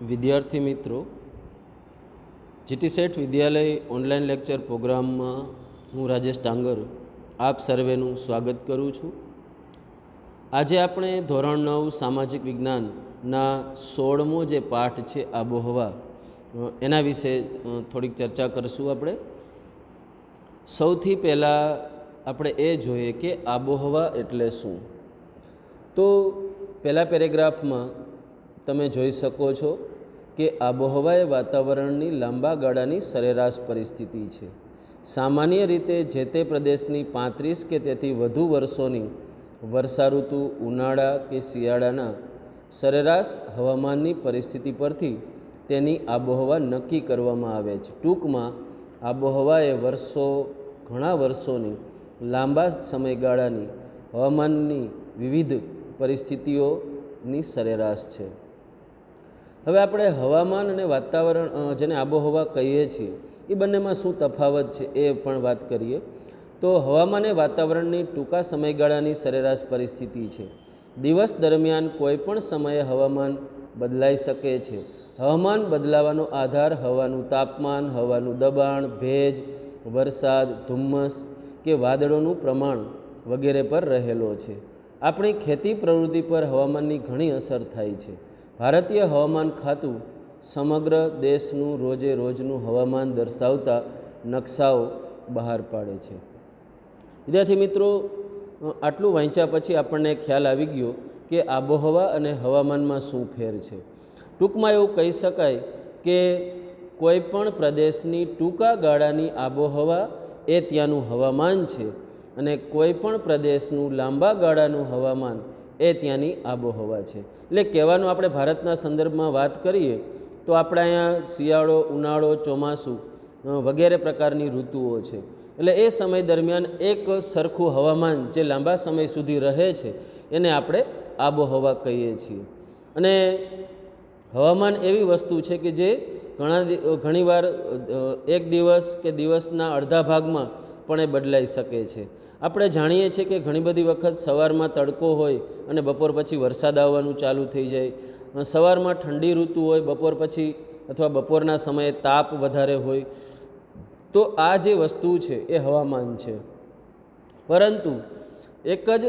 વિદ્યાર્થી મિત્રો, GT set વિદ્યાલય online lecture પ્રોગ્રામમાં હું રાજેશ ડાંગર આપ સર્વેનું સ્વાગત કરું છું. આજે આપણે ધોરણ 9 સામાજિક વિજ્ઞાનના 16મો જે પાઠ છે આબોહવા, એના વિશે થોડીક ચર્ચા કરીશું. આપણે સૌથી પહેલાં આપણે એ જોઈએ કે આબોહવા એટલે શું. તો પહેલા પેરેગ્રાફમાં તમે જોઈ શકો છો કે આબોહવા એ વાતાવરણની લાંબા ગાળાની સરેરાશ પરિસ્થિતિ છે. સામાન્ય રીતે જે તે પ્રદેશની 35 કે તેથી વધુ વર્ષોની વર્ષા ઋતુ, ઉનાળા કે શિયાળાના સરેરાશ હવામાનની પરિસ્થિતિ પરથી તેની આબોહવા નક્કી કરવામાં આવે છે. ટૂંકમાં આબોહવા એ ઘણા વર્ષોની લાંબા સમયગાળાની હવામાનની વિવિધ પરિસ્થિતિઓની સરેરાશ છે. હવે આપણે હવામાન અને વાતાવરણ, જેને આબોહવા કહીએ છીએ, એ બંનેમાં શું તફાવત છે એ પણ વાત કરીએ. તો હવામાન એ વાતાવરણની ટૂંકા સમયગાળાની સરેરાશ પરિસ્થિતિ છે. દિવસ દરમિયાન કોઈ પણ સમયે હવામાન બદલાઈ શકે છે. હવામાન બદલાવાનો આધાર હવાનું તાપમાન, હવાનું દબાણ, ભેજ, વરસાદ, ધુમ્મસ કે વાદળોનું પ્રમાણ વગેરે પર રહેલો છે. આપણી ખેતી પ્રવૃત્તિ પર હવામાનની ઘણી અસર થાય છે. ભારતીય હવામાન ખાતું સમગ્ર દેશનું રોજે રોજનું હવામાન દર્શાવતા નકશાઓ બહાર પાડે છે. વિદ્યાર્થી મિત્રો, આટલું વાંચ્યા પછી આપણને ખ્યાલ આવી ગયો કે આબોહવા અને હવામાનમાં શું ફેર છે. ટૂંકમાં એવું કહી શકાય કે કોઈ પણ પ્રદેશની ટૂંકા ગાળાની આબોહવા એ ત્યાંનું હવામાન છે અને કોઈ પણ પ્રદેશનું લાંબા ગાળાનું હવામાન એ ત્યાંની આબોહવા છે. એટલે કહેવાનું, આપણે ભારતના સંદર્ભમાં વાત કરીએ તો આપણે અહીંયા શિયાળો, ઉનાળો, ચોમાસું વગેરે પ્રકારની ઋતુઓ છે. એટલે એ સમય દરમિયાન એક સરખું હવામાન જે લાંબા સમય સુધી રહે છે એને આપણે આબોહવા કહીએ છીએ. અને હવામાન એવી વસ્તુ છે કે જે ઘણીવાર એક દિવસ કે દિવસના અડધા ભાગમાં પણ એ બદલાઈ શકે છે. આપણે જાણીએ છીએ કે ઘણી બધી વખત સવારમાં તડકો હોય અને બપોર પછી વરસાદ આવવાનું ચાલુ થઈ જાય. સવારમાં ઠંડી ઋતુ હોય, બપોર પછી અથવા બપોરના સમયે તાપ વધારે હોય. તો આ જે વસ્તુ છે એ હવામાન છે. પરંતુ એક જ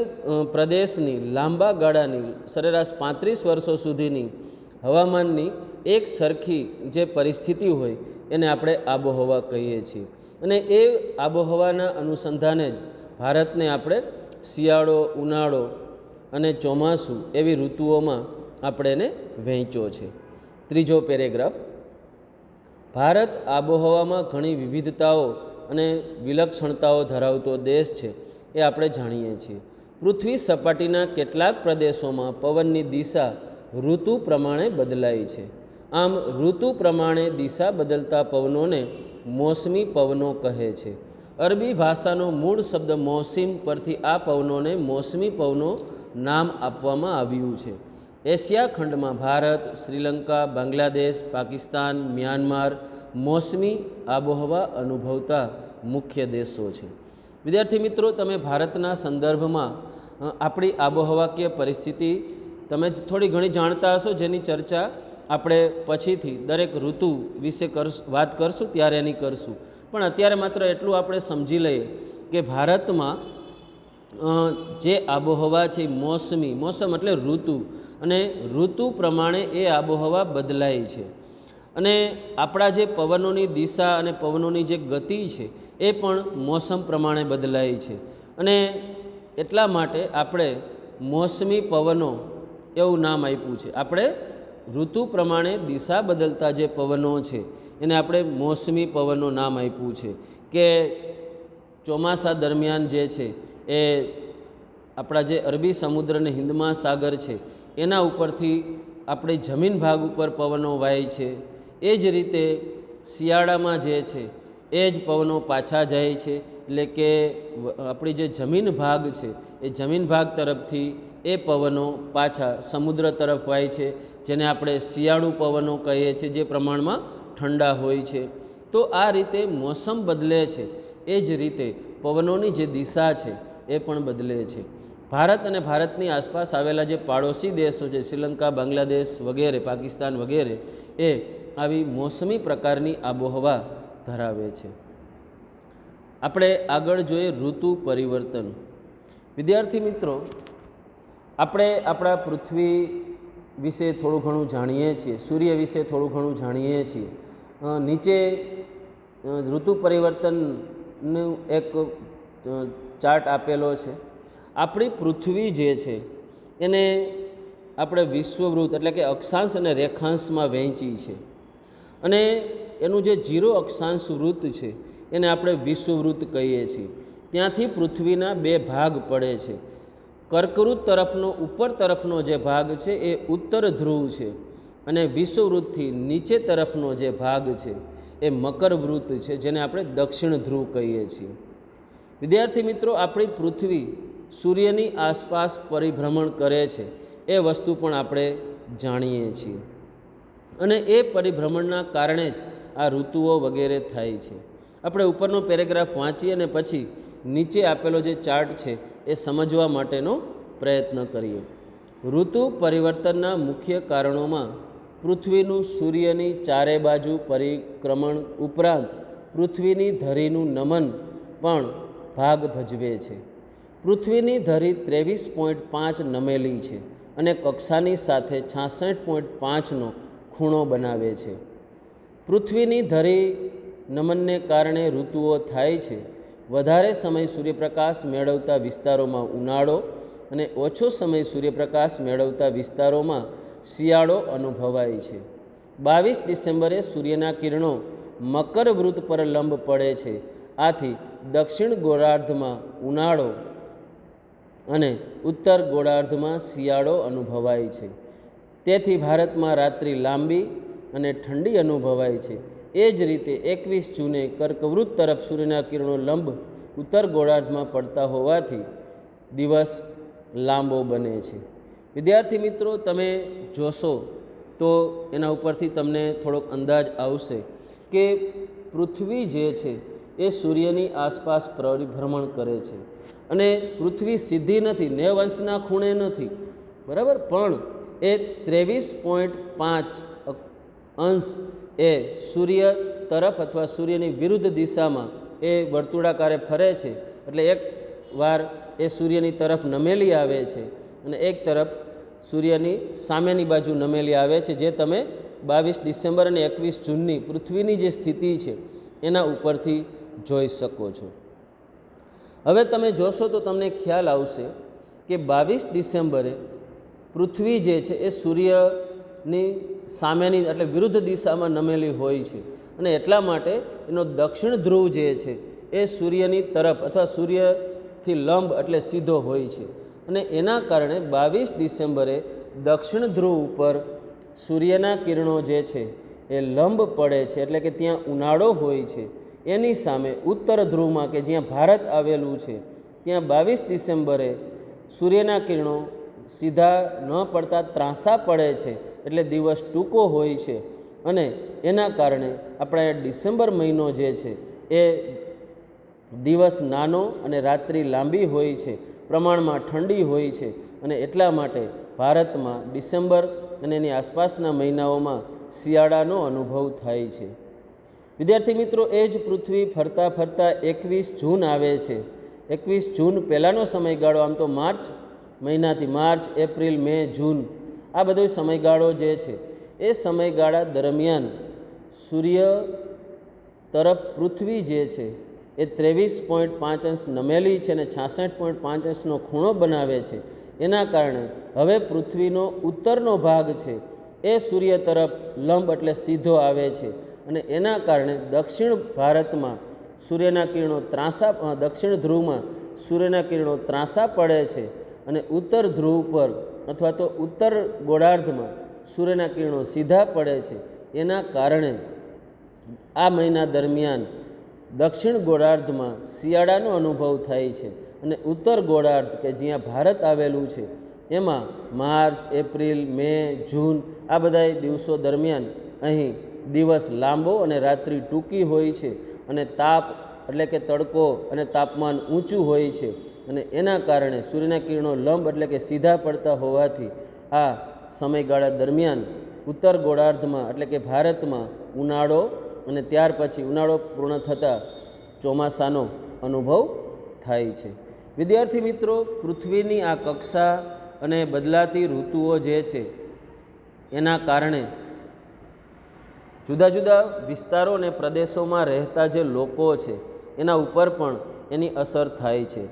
પ્રદેશની લાંબા ગાળાની સરેરાશ 35 વર્ષો સુધીની હવામાનની એક સરખી જે પરિસ્થિતિ હોય એને આપણે આબોહવા કહીએ છીએ. અને એ આબોહવાના અનુસંધાને જ ભારતને આપણે શિયાળો, ઉનાળો અને ચોમાસું એવી ઋતુઓમાં આપણે એને વહેંચ્યો છે. ત્રીજો પેરેગ્રાફ. ભારત આબોહવામાં ઘણી વિવિધતાઓ અને વિલક્ષણતાઓ ધરાવતો દેશ છે એ આપણે જાણીએ છીએ. પૃથ્વી સપાટીના કેટલાક પ્રદેશોમાં પવનની દિશા ઋતુ પ્રમાણે બદલાય છે. આમ ઋતુ પ્રમાણે દિશા બદલતા પવનોને મોસમી પવનો કહે છે. અરબી ભાષાનો મૂળ શબ્દ મોસિમ પરથી આ પવનોને મોસમી પવનો નામ આપવામાં આવ્યું છે. એશિયા ખંડમાં ભારત, શ્રીલંકા, બાંગ્લાદેશ, પાકિસ્તાન, મ્યાનમાર મોસમી આબોહવા અનુભવતા મુખ્ય દેશો છે. વિદ્યાર્થી મિત્રો, તમે ભારતના સંદર્ભમાં આપણી આબોહવાકીય પરિસ્થિતિ તમે થોડી ઘણી જાણતા હશો, જેની ચર્ચા આપણે પછીથી દરેક ઋતુ વિશે વાત કરશું ત્યારે એની કરશું. પણ અત્યારે માત્ર એટલું આપણે સમજી લઈએ કે ભારતમાં જે આબોહવા છે મોસમી, મોસમ એટલે ઋતુ, અને ઋતુ પ્રમાણે એ આબોહવા બદલાય છે. અને આપણા જે પવનોની દિશા અને પવનોની જે ગતિ છે એ પણ મોસમ પ્રમાણે બદલાય છે. અને એટલા માટે આપણે મોસમી પવનો એવું નામ આપ્યું છે. આપણે ઋતુ પ્રમાણે દિશા બદલતા જે પવનો છે એને આપણે મોસમી પવનો નામ આપ્યું છે. કે ચોમાસા દરમિયાન જે છે એ આપણા જે અરબી સમુદ્ર અને હિન્દ મહાસાગર છે એના ઉપરથી આપણે જમીન ભાગ ઉપર પવનો વાય છે. એ જ રીતે શિયાળામાં જે છે એ જ પવનો પાછા જાય છે. એટલે કે આપણી જે જમીન ભાગ છે એ જમીન ભાગ તરફથી એ પવનો પાછા સમુદ્ર તરફ વાય છે, જેને આપણે શિયાળુ પવનો કહીએ છીએ, જે પ્રમાણમાં ઠંડા હોય છે. તો આ રીતે મોસમ બદલે છે, એ જ રીતે પવનોની જે દિશા છે એ પણ બદલે છે. ભારત અને ભારતની આસપાસ આવેલા જે પાડોશી દેશો છે, શ્રીલંકા, બાંગ્લાદેશ વગેરે, પાકિસ્તાન વગેરે, એ આવી મોસમી પ્રકારની આબોહવા ધરાવે છે. આપણે આગળ જોઈએ ઋતુ પરિવર્તન. વિદ્યાર્થી મિત્રો, આપણે આપણા પૃથ્વી વિશે થોડું ઘણું જાણીએ છીએ, સૂર્ય વિશે થોડું ઘણું જાણીએ છીએ. નીચે ઋતુ પરિવર્તનનું એક ચાર્ટ આપેલો છે. આપણી પૃથ્વી જે છે એને આપણે વિશ્વવૃત્ત એટલે કે અક્ષાંશ અને રેખાંશમાં વહેંચી છે, અને એનું જે 0 અક્ષાંશ વૃત્ત છે એને આપણે વિશ્વવૃત્ત કહીએ છીએ. ત્યાંથી પૃથ્વીના 2 ભાગ પડે છે. કર્કવૃત્ત તરફનો ઉપર તરફનો જે ભાગ છે એ ઉત્તર ધ્રુવ છે, અને વિષુવવૃત્તથી નીચે તરફનો જે ભાગ છે એ મકરવૃત્ત છે, જેને આપણે દક્ષિણ ધ્રુવ કહીએ છીએ. વિદ્યાર્થી મિત્રો, આપણી પૃથ્વી સૂર્યની આસપાસ પરિભ્રમણ કરે છે એ વસ્તુ પણ આપણે જાણીએ છીએ, અને એ પરિભ્રમણના કારણે જ આ ઋતુઓ વગેરે થાય છે. આપણે ઉપરનો પેરેગ્રાફ વાંચીએ અને પછી નીચે આપેલો જે ચાર્ટ છે એ સમજવા માટેનો પ્રયત્ન કરીએ. ઋતુ પરિવર્તનના મુખ્ય કારણોમાં પૃથ્વીનું સૂર્યની ચારે બાજુ પરિક્રમણ ઉપરાંત પૃથ્વીની ધરીનું નમન પણ ભાગ ભજવે છે. પૃથ્વીની ધરી 23.5 નમેલી છે અને કક્ષાની સાથે 66.5નો ખૂણો બનાવે છે. પૃથ્વીની ધરી નમનને કારણે ઋતુઓ થાય છે. વધારે સમય સૂર્યપ્રકાશ મેળવતા વિસ્તારોમાં ઉનાળો અને ઓછો સમય સૂર્યપ્રકાશ મેળવતા વિસ્તારોમાં શિયાળો અનુભવાય છે. 22 ડિસેમ્બરે સૂર્યના કિરણો મકરવૃત્ત પર લંબ પડે છે. આથી દક્ષિણ ગોળાર્ધમાં ઉનાળો અને ઉત્તર ગોળાર્ધમાં શિયાળો અનુભવાય છે. તેથી ભારતમાં રાત્રિ લાંબી અને ઠંડી અનુભવાય છે. એ જ રીતે 21 જૂને કર્કવૃત્ત તરફ સૂર્યના કિરણો લંબ ઉત્તર ગોળાર્ધમાં પડતા હોવાથી દિવસ લાંબો બને છે. વિદ્યાર્થી મિત્રો, તમે જોશો તો એના ઉપરથી તમને થોડોક અંદાજ આવશે કે પૃથ્વી જે છે એ સૂર્યની આસપાસ પરિભ્રમણ કરે છે, અને પૃથ્વી સીધી નથી, 90 અંશના ખૂણે નથી, બરાબર, પણ એ 23.5 અંશ એ સૂર્ય તરફ અથવા સૂર્યની વિરુદ્ધ દિશામાં એ વર્તુળાકારે ફરે છે. એટલે એક વાર એ સૂર્યની તરફ નમેલી આવે છે અને એક તરફ સૂર્યની સામેની બાજુ નમેલી આવે છે, જે તમે 22 ડિસેમ્બર અને 21 જૂનની પૃથ્વીની જે સ્થિતિ છે એના ઉપરથી જોઈ શકો છો. હવે તમે જોશો તો તમને ખ્યાલ આવશે કે 22 ડિસેમ્બરે પૃથ્વી જે છે એ સૂર્યની સામેની એટલે વિરુદ્ધ દિશામાં નમેલી હોય છે, અને એટલા માટે એનો દક્ષિણ ધ્રુવ જે છે એ સૂર્યની તરફ અથવા સૂર્યથી લંબ એટલે સીધો હોય છે, અને એના કારણે 22 ડિસેમ્બરે દક્ષિણ ધ્રુવ ઉપર સૂર્યના કિરણો જે છે એ લંબ પડે છે, એટલે કે ત્યાં ઉનાળો હોય છે. એની સામે ઉત્તર ધ્રુવમાં કે જ્યાં ભારત આવેલું છે ત્યાં 22 ડિસેમ્બરે સૂર્યના કિરણો સીધા ન પડતા ત્રાંસા પડે છે, એટલે દિવસ ટૂંકો હોય છે, અને એના કારણે આપણા ડિસેમ્બર મહિનો જે છે એ દિવસ નાનો અને રાત્રિ લાંબી હોય છે, પ્રમાણમાં ઠંડી હોય છે, અને એટલા માટે ભારતમાં ડિસેમ્બર અને એની આસપાસના મહિનાઓમાં શિયાળાનો અનુભવ થાય છે. વિદ્યાર્થી મિત્રો, એ જ પૃથ્વી ફરતા ફરતા 21 જૂન આવે છે. 21 જૂન પહેલાંનો સમયગાળો, આમ તો માર્ચ મહિનાથી માર્ચ, એપ્રિલ, મે, જૂન આ બધો સમયગાળો જે છે એ સમયગાળા દરમિયાન સૂર્ય તરફ પૃથ્વી જે છે એ 23.5 અંશ નમેલી છે અને 66.5 અંશનો ખૂણો બનાવે છે. એના કારણે હવે પૃથ્વીનો ઉત્તરનો ભાગ છે એ સૂર્ય તરફ લંબ એટલે સીધો આવે છે, અને એના કારણે દક્ષિણ ભારતમાં સૂર્યના કિરણો ત્રાંસા, દક્ષિણ ધ્રુવમાં સૂર્યના કિરણો ત્રાંસા પડે છે, અને ઉત્તર ધ્રુવ પર અથવા તો ઉત્તર ગોળાર્ધમાં સૂર્યના કિરણો સીધા પડે છે. એના કારણે આ મહિના દરમિયાન દક્ષિણ ગોળાર્ધમાં શિયાળાનો અનુભવ થાય છે, અને ઉત્તર ગોળાર્ધ કે જ્યાં ભારત આવેલું છે એમાં માર્ચ, એપ્રિલ, મે, જૂન આ બધા દિવસો દરમિયાન અહીં દિવસ લાંબો અને રાત્રિ ટૂંકી હોય છે, અને તાપ એટલે કે તડકો અને તાપમાન ઊંચું હોય છે, અને એના કારણે સૂર્યના કિરણો લંબ એટલે કે સીધા પડતા હોવાથી આ સમયગાળા દરમિયાન ઉત્તર ગોળાર્ધમાં એટલે કે ભારતમાં ઉનાળો અને ત્યાર પછી ઉનાળો પૂર્ણ થતાં ચોમાસાનો અનુભવ થાય છે. વિદ્યાર્થી મિત્રો, પૃથ્વીની આ કક્ષા અને બદલાતી ઋતુઓ જે છે એના કારણે જુદા જુદા વિસ્તારો અને પ્રદેશોમાં રહેતા જે લોકો છે એના ઉપર પણ એની અસર થાય છે.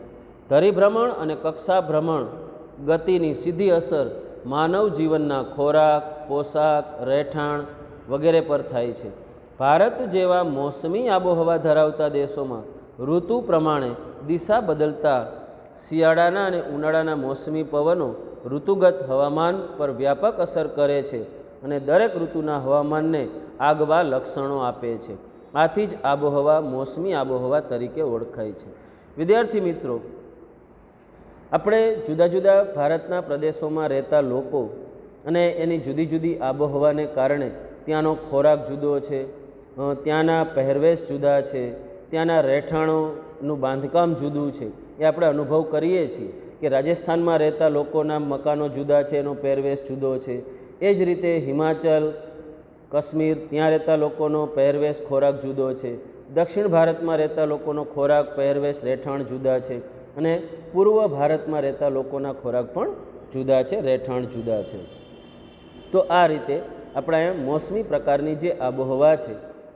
ધરીભ્રમણ અને કક્ષા ભ્રમણ ગતિની સીધી અસર માનવ જીવનના ખોરાક, પોશાક, રહેઠાણ વગેરે પર થાય છે. ભારત જેવા મોસમી આબોહવા ધરાવતા દેશોમાં ઋતુ પ્રમાણે દિશા બદલતા શિયાળાના અને ઉનાળાના મોસમી પવનો ઋતુગત હવામાન પર વ્યાપક અસર કરે છે અને દરેક ઋતુના હવામાનને આગવા લક્ષણો આપે છે. આથી જ આબોહવા મોસમી આબોહવા તરીકે ઓળખાય છે. વિદ્યાર્થી મિત્રો, આપણે જુદા જુદા ભારતના પ્રદેશોમાં રહેતા લોકો અને એની જુદી જુદી આબોહવાને કારણે ત્યાંનો ખોરાક જુદો છે, ત્યાંના પહેરવેશ જુદા છે, ત્યાંના રહેઠાણોનું બાંધકામ જુદું છે. એ આપણે અનુભવ કરીએ છીએ કે રાજસ્થાનમાં રહેતા લોકોના મકાનો જુદા છે, એનો પહેરવેશ જુદો છે. એ જ રીતે હિમાચલ, કાશ્મીર ત્યાં રહેતા લોકોનો પહેરવેશ ખોરાક જુદો છે. દક્ષિણ ભારતમાં રહેતા લોકોનો ખોરાક, પહેરવેશ, રહેઠાણ જુદા છે અને પૂર્વ ભારતમાં રહેતા લોકોના ખોરાક પણ જુદા છે, રહેઠાણ જુદા છે. તો આ રીતે આપણા મોસમી પ્રકારની જે આબોહવા છે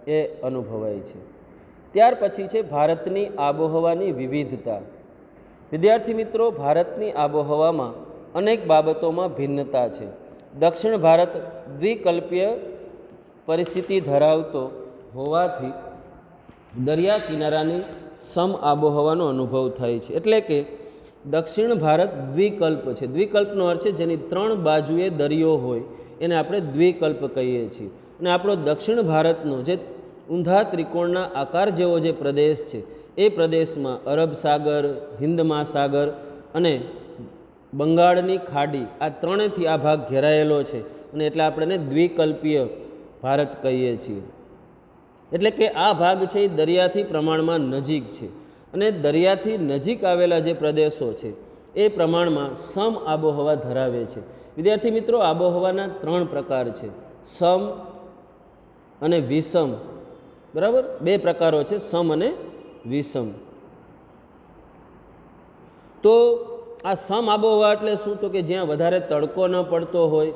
એ અનુભવાય છે. ત્યાર પછી છે ભારતની આબોહવાની વિવિધતા. વિદ્યાર્થી મિત્રો, ભારતની આબોહવામાં અનેક બાબતોમાં ભિન્નતા છે. દક્ષિણ ભારત દ્વિકલ્પીય પરિસ્થિતિ ધરાવતો હોવાથી દરિયા કિનારાની સમ આબોહવાનો અનુભવ થાય છે. એટલે કે દક્ષિણ ભારત દ્વિકલ્પ છે. દ્વિકલ્પનો અર્થ છે જેની 3 બાજુએ દરિયો હોય એને આપણે દ્વિકલ્પ કહીએ છીએ. અને આપણો દક્ષિણ ભારતનો જે ઊંધા ત્રિકોણના આકાર જેવો જે પ્રદેશ છે એ પ્રદેશમાં અરબ સાગર, હિન્દ મહાસાગર અને બંગાળની ખાડી આ ત્રણેયથી આ ભાગ ઘેરાયેલો છે અને એટલે આપણે એને દ્વિકલ્પીય ભારત કહીએ છીએ. એટલે કે આ ભાગ છે એ દરિયાથી પ્રમાણમાં નજીક છે અને દરિયાથી નજીક આવેલા જે પ્રદેશો છે એ પ્રમાણમાં સમ આબોહવા ધરાવે છે. વિદ્યાર્થી મિત્રો, આબોહવાના 3 પ્રકાર છે, સમ અને વિષમ. બરાબર, 2 પ્રકારો છે, સમ અને વિષમ. તો આ સમ આબોહવા એટલે શું? તો કે જ્યાં વધારે તડકો ન પડતો હોય,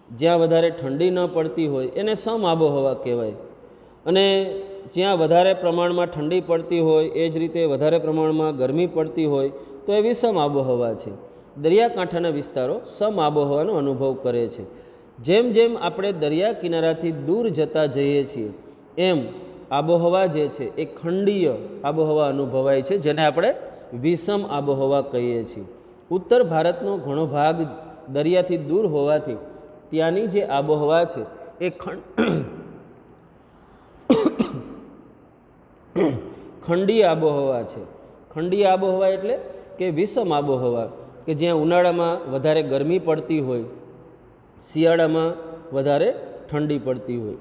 જ્યાં વધારે ઠંડી ન પડતી હોય એને સમ આબોહવા કહેવાય. અને જ્યાં વધારે પ્રમાણમાં ઠંડી પડતી હોય એ જ રીતે વધારે પ્રમાણમાં ગરમી પડતી હોય તો એ વિષમ આબોહવા છે. દરિયાકાંઠાના વિસ્તારો સમ આબોહવાનો અનુભવ કરે છે. જેમ જેમ આપણે દરિયા કિનારાથી દૂર જતા જઈએ છીએ એમ આબોહવા જે છે એ ખંડીય આબોહવા અનુભવાય છે, જેને આપણે વિષમ આબોહવા કહીએ છીએ. ઉત્તર ભારતનો ઘણો ભાગ દરિયાથી દૂર હોવાથી ત્યાંની જે આબોહવા છે એ ખંડીય આબોહવા છે. ખંડીય આબોહવા એટલે કે વિષમ આબોહવા, કે જ્યાં ઉનાળામાં વધારે ગરમી પડતી હોય, શિયાળામાં વધારે ઠંડી પડતી હોય.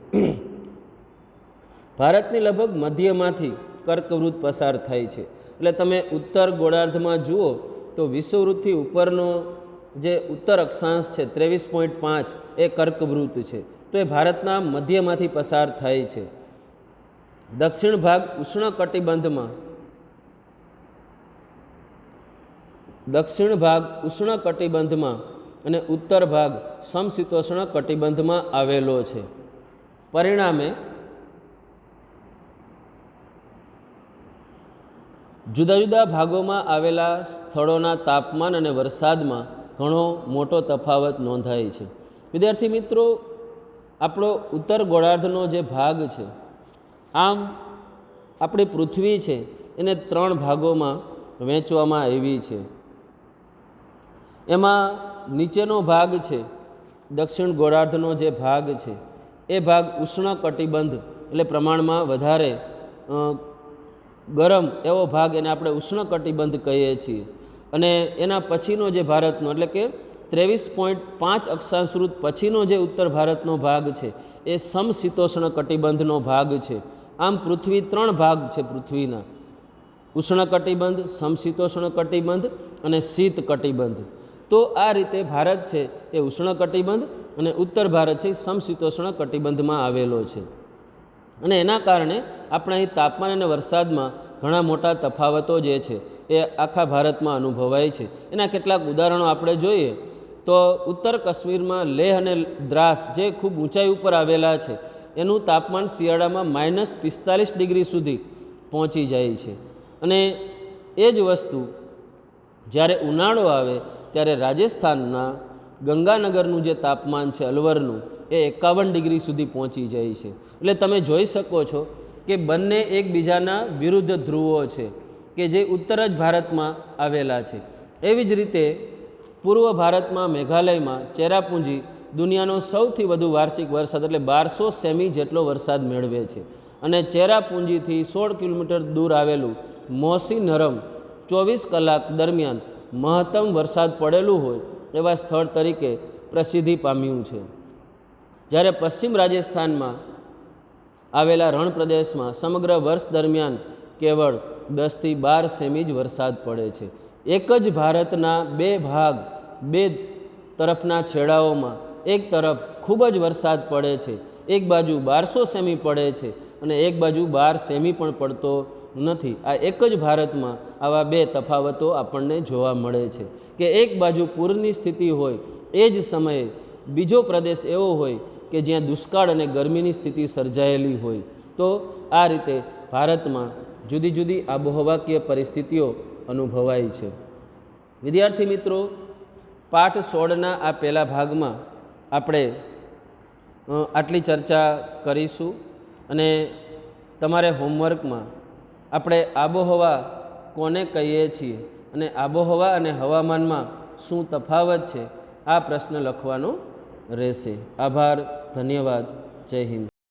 ભારતની લગભગ મધ્યમાંથી કર્કવૃત્ત પસાર થાય છે. એટલે તમે ઉત્તર ગોળાર્ધમાં જુઓ તો વિષુવવૃત્તથી ઉપરનો જે ઉત્તર અક્ષાંશ છે 23.5 એ કર્કવૃત્ત છે. તો એ ભારતના મધ્યમાંથી પસાર થાય છે. દક્ષિણ ભાગ ઉષ્ણ કટિબંધમાં અને ઉત્તર ભાગ સમશીતોષ્ણ કટિબંધમાં આવેલો છે. પરિણામે જુદા જુદા ભાગોમાં આવેલા સ્થળોના તાપમાન અને વરસાદમાં ઘણો મોટો તફાવત નોંધાય છે. વિદ્યાર્થી મિત્રો, આપણો ઉત્તર ગોળાર્ધનો જે ભાગ છે, આમ આપણી પૃથ્વી છે એને 3 ભાગોમાં વહેંચવામાં આવી છે. એમાં નીચેનો ભાગ છે, દક્ષિણ ગોળાર્ધનો જે ભાગ છે એ ભાગ ઉષ્ણ કટિબંધ એટલે પ્રમાણમાં વધારે ગરમ એવો ભાગ, એને આપણે ઉષ્ણ કટિબંધ કહીએ છીએ. અને એના પછીનો જે ભારતનો એટલે કે 23.5 અક્ષાંશવૃત્ત પછીનો જે ઉત્તર ભારતનો ભાગ છે એ સમશીતોષ્ણ કટિબંધનો ભાગ છે. આમ પૃથ્વી 3 ભાગ છે પૃથ્વીના. ઉષ્ણકટિબંધ, સમશીતોષ્ણ કટિબંધ અને શીત કટિબંધ. તો આ રીતે ભારત છે એ ઉષ્ણકટિબંધ અને ઉત્તર ભારત છે સમશીતોષ્ણ કટિબંધમાં આવેલો છે. અને એના કારણે આપણે અહીં તાપમાન અને વરસાદમાં ઘણા મોટા તફાવતો જે છે એ આખા ભારતમાં અનુભવાય છે. એના કેટલાક ઉદાહરણો આપણે જોઈએ તો ઉત્તર કાશ્મીરમાં લેહ અને દ્રાસ જે ખૂબ ઊંચાઈ ઉપર આવેલા છે એનું તાપમાન શિયાળામાં -45 ડિગ્રી સુધી પહોંચી જાય છે. અને એ જ વસ્તુ જ્યારે ઉનાળો આવે ત્યારે રાજસ્થાનના ગંગાનગરનું જે તાપમાન છે અલવરનું એ 51 ડિગ્રી સુધી પહોંચી જાય છે. એટલે તમે જોઈ શકો છો કે બંને એકબીજાના વિરુદ્ધ ધ્રુવો છે કે જે ઉત્તર જ ભારતમાં આવેલા છે. એવી જ રીતે પૂર્વ ભારતમાં મેઘાલયમાં ચેરાપુંજી દુનિયાનો સૌથી વધુ વાર્ષિક વરસાદ એટલે 1200 સેમી જેટલો વરસાદ મેળવે છે. અને ચેરાપુંજીથી 16 કિલોમીટર દૂર આવેલું મોસી નરમ 24 કલાક દરમિયાન મહત્તમ વરસાદ પડેલું હોય એવા સ્થળ તરીકે પ્રસિદ્ધિ પામ્યું છે. જ્યારે પશ્ચિમ રાજસ્થાનમાં આવેલા રણ પ્રદેશમાં સમગ્ર વર્ષ દરમિયાન કેવળ 10 થી 12 સેમી જ વરસાદ પડે છે. એક જ ભારતના બે ભાગ, બે તરફના છેડાઓમાં એક તરફ ખૂબ જ વરસાદ પડે છે, એક બાજુ 1200 સેમી પડે છે અને એક બાજુ 12 સેમી પણ પડતો નથી. આ એક જ ભારતમાં આવા બે તફાવતો આપણને જોવા મળે છે કે એક બાજુ પૂરની સ્થિતિ હોય એ જ સમયે બીજો પ્રદેશ એવો હોય કે જ્યાં દુષ્કાળ અને ગરમીની સ્થિતિ સર્જાયેલી હોય. તો આ રીતે ભારતમાં જુદી જુદી આબોહવાકીય પરિસ્થિતિઓ અનુભવાય છે. વિદ્યાર્થી મિત્રો, પાઠ 16ના આ પહેલા ભાગમાં આપણે આટલી ચર્ચા કરીશું અને તમારે હોમવર્કમાં આપણે આબોહવા કોને કહીએ છીએ અને આબોહવા અને હવામાનમાં શું તફાવત છે આ પ્રશ્ન લખવાનો રહેશે. આભાર, ધન્યવાદ, જય હિન્દ.